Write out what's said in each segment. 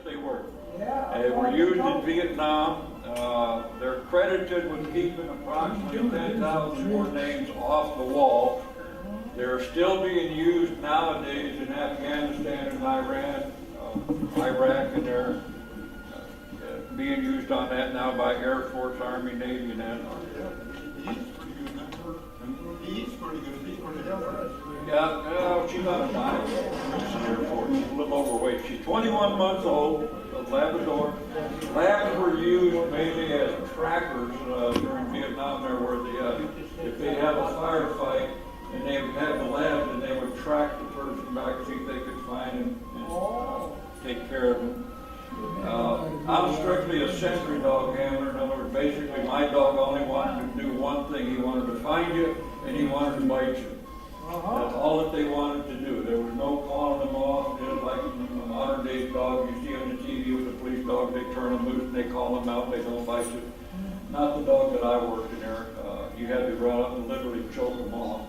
they were. Yeah. They were used in Vietnam. They're credited with keeping approximately 10,000 more names off the wall. They're still being used nowadays in Afghanistan and Iran, Iraq, and they're being used on that now by Air Force, Army, Navy, and that. He's pretty good. He's pretty good. Yeah, she's on a diet. She's in the Air Force. She's a little overweight. She's 21 months old, a Labrador. Labs were used mainly as trackers during Vietnam there, where if they have a firefight and they would have the labs and they would track the person back, see if they could find him and take care of him. I'm strictly a sentry dog handler. In other words, basically my dog only wanted to do one thing. He wanted to find you and he wanted to bite you. That's all that they wanted to do. There was no calling them off. Just like a modern day dog you see on the TV with a police dog, they turn them loose and they call them out, they don't bite you. Not the dog that I worked in there. You had to run up and literally choke them off.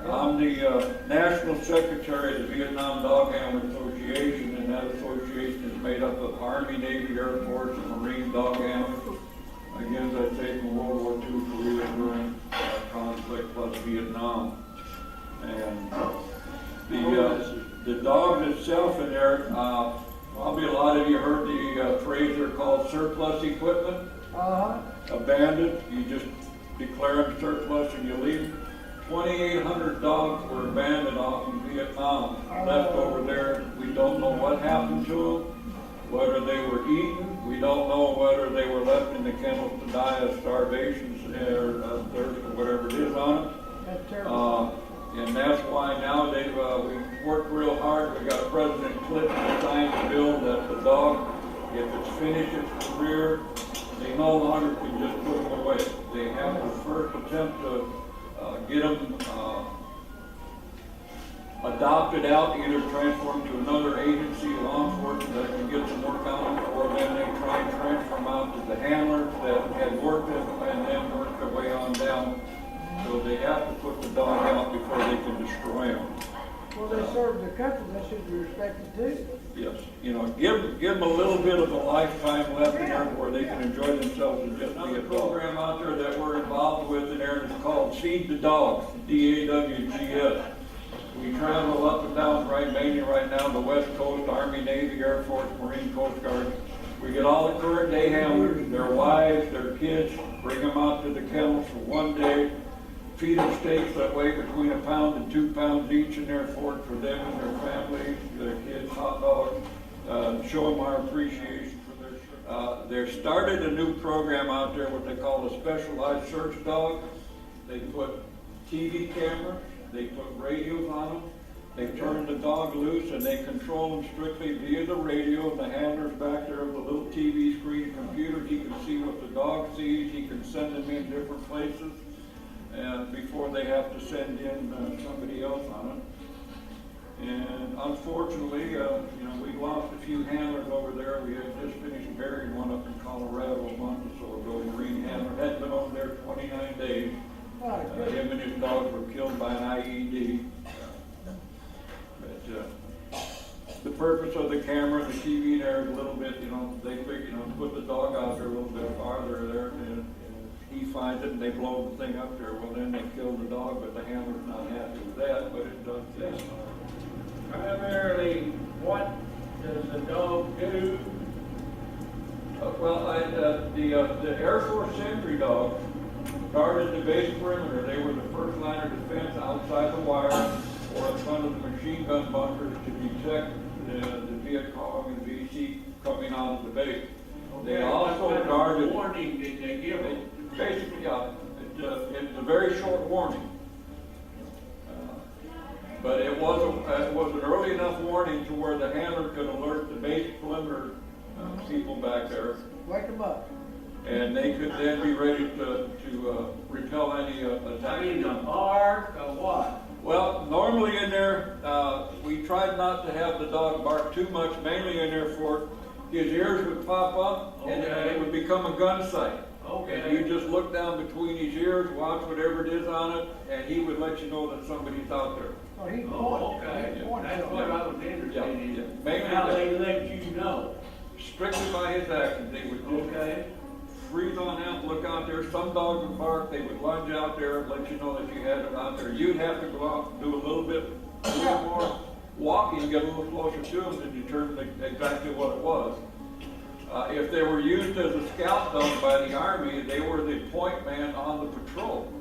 I'm the National Secretary of the Vietnam Dog Handler Association, and that association is made up of Army, Navy, Air Force, and Marine dog handlers. Again, as I say, from World War II, Korea during conflict plus Vietnam. And the dogs itself in there, probably a lot of you heard the phrase they're called surplus equipment. Abandoned, you just declare them surplus and you leave them. 2,800 dogs were abandoned off in Vietnam, left over there. We don't know what happened to them, whether they were eaten. We don't know whether they were left in the kennels to die of starvation or thirst or whatever it is on it. That's terrible. And that's why nowadays we work real hard. We got President Clinton signed a bill that the dog, if it's finished its career, they no longer can just put them away. They have to first attempt to get them adopted out, either transfer them to another agency, law enforcement that can get some work on them, or then they try and transfer them out to the handlers that had worked it and then work their way on down. So they have to put the dog out before they can destroy them. Well, they serve the country, they should be respected too. Yes, you know, give them a little bit of a lifetime left in there where they can enjoy themselves and just be a program out there that we're involved with in there. It's called Feed the Dogs, DAWGS. We travel up and down mainly right now the West Coast, Army, Navy, Air Force, Marine, Coast Guard. We get all the current day handlers, their wives, their kids, bring them out to the kennels for one day. Feed them steaks that weigh between 1 pound and 2 pounds each in their fork for them and their families, their kids, hot dogs, show them our appreciation for their service. They started a new program out there, what they call a specialized search dog. They put TV cameras, they put radios on them, they turn the dog loose and they control them strictly via the radio. The handler's back there with a little TV screen computer. He can see what the dog sees, he can send them in different places. And before they have to send in somebody else on it. And unfortunately, we lost a few handlers over there. We had just finished burying one up in Colorado a month or so ago. Marine handler had been over there 29 days. Him and his dogs were killed by an IED. But the purpose of the camera, the TV there is a little bit, they figure, put the dog out there a little bit farther there. And he finds it and they blow the thing up there. Well, then they kill the dog, but the handler's not happy with that, but it does this. Primarily, what does the dog do? The Air Force sentry dogs guarded the base perimeter. They were the first line of defense outside the wire or in front of the machine gun bunkers to detect the Viet Cong and VC coming out of the base. They also guarded. What warning did they give them? Basically, it's a very short warning. But it was an early enough warning to where the handler could alert the base perimeter people back there. Wake them up. And they could then be ready to repel any attack. In the park or what? Well, normally in there, we tried not to have the dog bark too much, mainly in there for his ears would pop up and it would become a gun sight. Okay. And you just look down between his ears, watch whatever it is on it, and he would let you know that somebody's out there. So he Oh, pointed, okay, he pointed that's to what it. I was interested in, Yeah. Mainly how that- they let you know, Strictly by his actions, they would just okay? freeze on out, look out there. Some dogs would bark, they would lunge out there, let you know that you had it out there. You'd have to go out and do a little more walking, get a little closer to them to determine exactly what it was. If they were used as a scout dog by the Army, they were the point man on the patrol.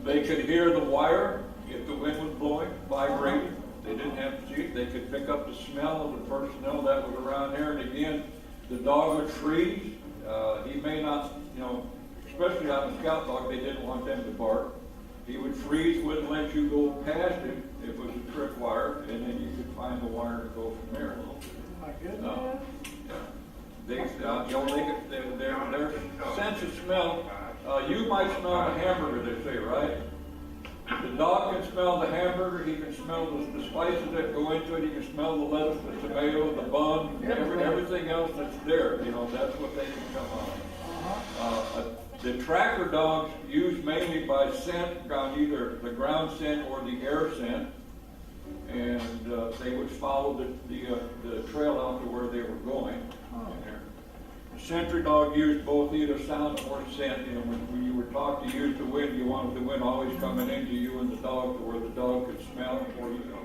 They could hear the wire if the wind was blowing, vibrating. They didn't have to see it. They could pick up the smell of the personnel that was around there. And again, the dog would freeze. He may not, especially on a scout dog, they didn't want them to bark. He would freeze, wouldn't let you go past him if it was a trip wire, and then you could find the wire to go from there. My goodness. Their sense of smell, you might smell a hamburger, they say, right? The dog can smell the hamburger, he can smell the spices that go into it, he can smell the lettuce, the tomato, the bun, everything else that's there, that's what they can come on. The tracker dogs used mainly by scent, on either the ground scent or the air scent, and they would follow the trail out to where they were going. The sentry dog used both either sound or scent. When you were taught to use the wind, you wanted the wind always coming into you and the dog to where the dog could smell or you could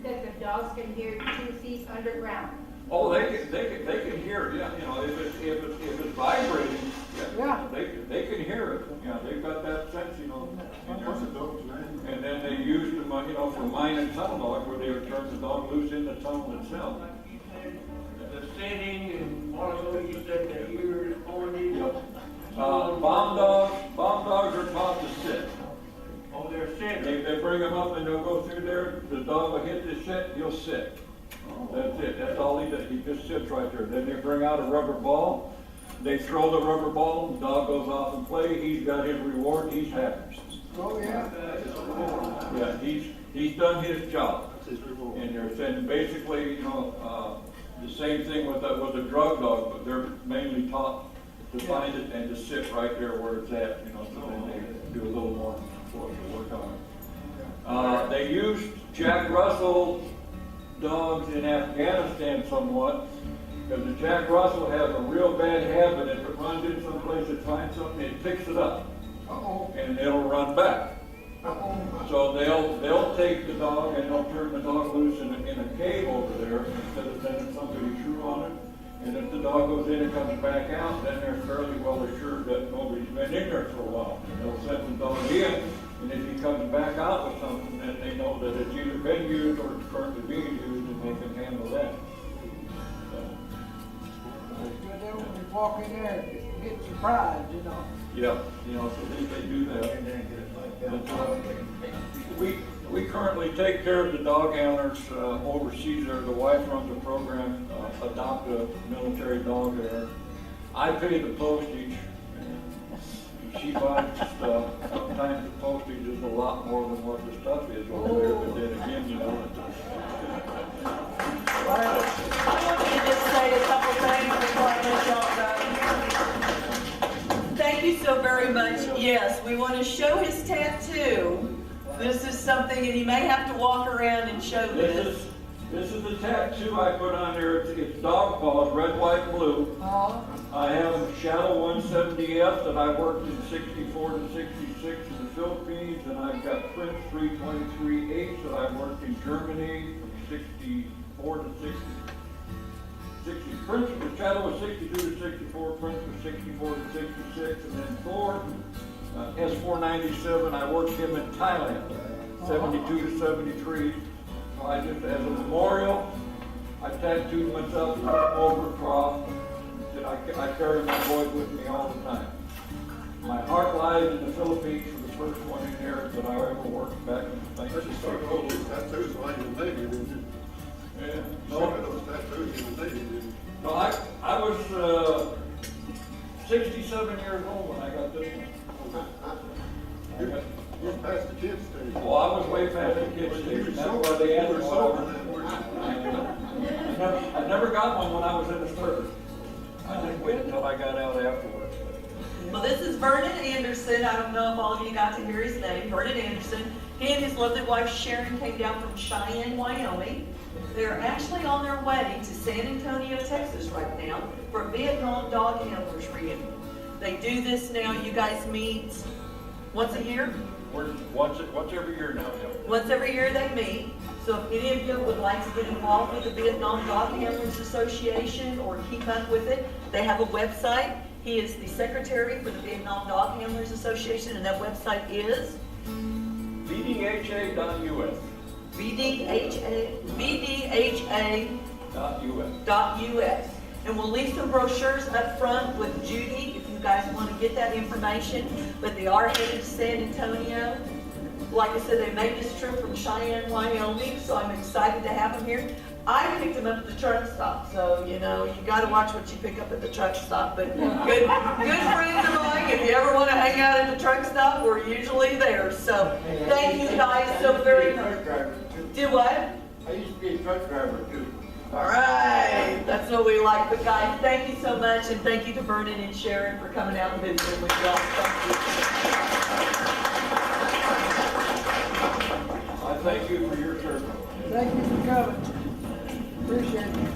hear. That the dogs can hear 2 feet underground. Oh, they can hear it, yeah. If it's vibrating, Yeah. they can hear it. Yeah, they've got that sense, in What's the there. dog's name? And then they used them, for mine and tunnel dog, where they would turn the dog loose in the tunnel itself. The sitting and also you said the ears pointed. Bomb dogs are taught to sit. Oh, they're sitting. They bring them up and they'll go through there, the dog will hit the sit, he'll sit. That's it, that's all he does, he just sits right there. Then they bring out a rubber ball, they throw the rubber ball, the dog goes off and play, he's got his reward, he's happy. Oh, yeah. Yeah, he's done his job. That's his reward. And they're saying basically, the same thing with a drug dog, but they're mainly taught to find it and to sit right there where it's at, so then they do a little more work on it. They used Jack Russell dogs in Afghanistan somewhat, because the Jack Russell has a real bad habit. If it runs in someplace, it finds something, it picks it up, and it'll run back. So they'll take the dog and they'll turn the dog loose in a cave over there instead of sending somebody through on it. And if the dog goes in and comes back out, then they're fairly well assured that nobody's been in there for a while. And they'll send the dog in, and if he comes back out with something, then they know that it's either been used or it's currently being used, and they can handle that. But then when you walk in there, you get surprised, Yeah, so they do that. We currently take care of the dog handlers overseas there. The wife runs a program, adopt a military dog there. I pay the postage. She buys the stuff. Sometimes the postage is a lot more than what the stuff is over there, but then again, I want you to just say a couple things before I let y'all go. Thank you so very much. Yes, we want to show his tattoo. This is something, and you may have to walk around and show this. This is the tattoo I put on there. It's dog paws, red, white, and blue. I have Shadow 170F that I worked in 64 to 66 in the Philippines, and I've got Prince 323H that I worked in Germany from 64 to 60. Prince, the Shadow was 62 to 64, Prince was 64 to 66, and then Thor, S497, I worked him in Thailand, 72 to 73. So I just, as a memorial, I tattooed myself over cross. I carry my boys with me all the time. My heart lies in the Philippines for the first one in there that I ever worked back in the That's just started all these tattoos while you were in the Navy, didn't you? Yeah. Some of those tattoos in the Navy, didn't you? No, I was 67 years old when I got this one. You're past the kids stage. Well, I was way past the kids stage. That's why they asked me I never got one when I was in the service. I just waited until I got out afterwards. Well, this is Vernon Anderson. I don't know if all of you got to hear his name. Vernon Anderson. He and his lovely wife Sharon came down from Cheyenne, Wyoming. They're actually on their way to San Antonio, Texas right now for a Vietnam Dog Handlers reunion. They do this now. You guys meet once a year? Once every year now, yeah. Once every year they meet. So if any of you would like to get involved with the Vietnam Dog Handlers Association or keep up with it, they have a website. He is the secretary for the Vietnam Dog Handlers Association, and that website is VDHA.us. VDHA.us. And we'll leave some brochures up front with Judy if you guys want to get that information. But they are headed to San Antonio. Like I said, they made this trip from Cheyenne, Wyoming, so I'm excited to have them here. I picked them up at the truck stop, so you know, you gotta watch what you pick up at the truck stop. But good friends of mine, if you ever want to hang out at the truck stop, we're usually there. So thank you guys so very much. Do what? I used to be a truck driver too. All right, that's what we like. But guys, thank you so much, and thank you to Vernon and Sharon for coming out and visiting with y'all. Thank you. I thank you for your service. Thank you for coming. Appreciate it.